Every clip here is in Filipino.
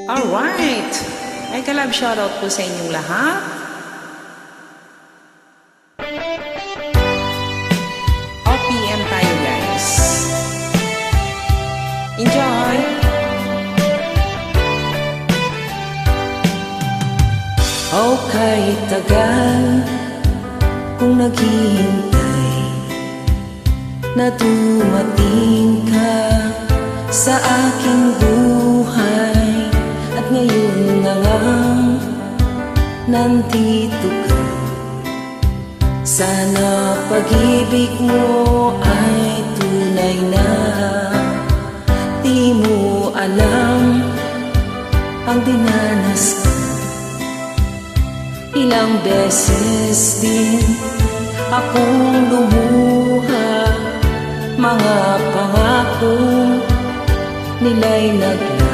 Alright! Ay kalab shoutout po sa inyong lahat. OPM tayo guys. Enjoy! Oh kahit tagal kung naghihintay na dumating ka sa aking buhay, at ngayon na nga nandito ka. Sana pag-ibig mo ay tunay na. Di mo alam ang dinanas ko. Ilang beses din akong lumuha, mga pangako nila'y naglaho.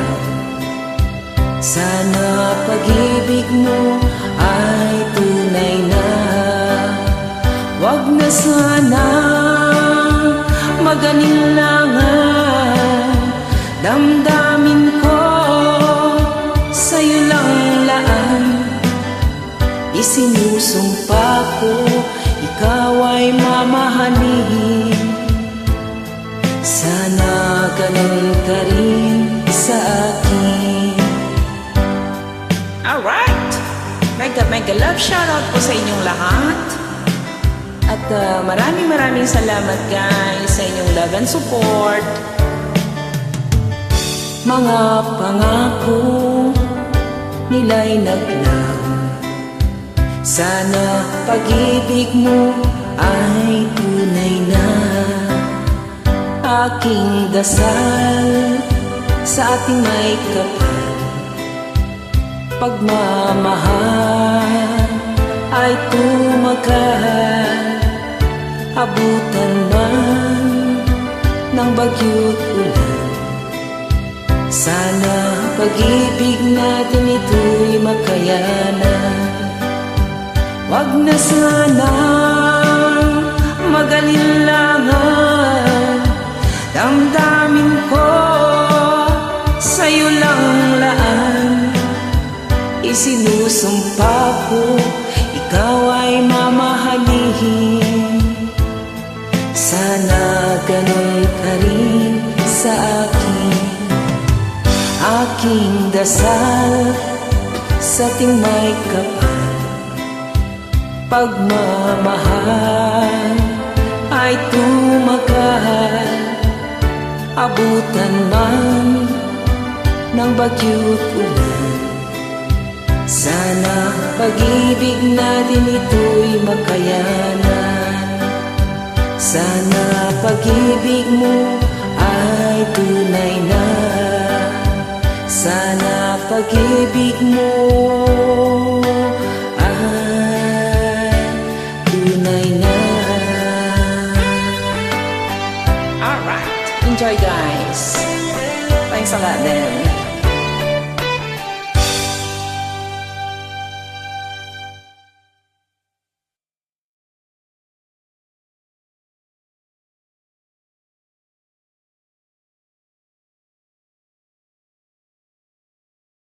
Sana pag-ibig mo ay tunay na. Wag na sana mag-alinlangan, damdamin ko sa'yo lang laan. Isinusumpa ko ikaw ay mamahalin. Sana ganun ka rin sa akin. Alright! Mega love shoutout po sa inyong lahat. At maraming salamat guys sa inyong love and support. Mga pangako nila'y naglaho. Sana pag-ibig mo ay tunay na. Aking dasal sa ating may kapal, pagmamahal ay tumagal. Abutan man ng bagyo't ulan, sana pag-ibig natin ito'y makayanan. Wag na sana mag-alinlangan, damdamin ko sa'yo lang laan. Isinusumpa ko ikaw ay mamahalin. Sana ganun ka rin sa akin. Aking dasal sa ating may kapal, pagmamahal ay tumagal. Abutan man ng bagyo't ulan, sana pag-ibig natin ito'y makayanan. Sana pag-ibig mo ay tunay na. Sana pag-ibig mo ay tunay na. Alright, enjoy guys. Thanks a lot then.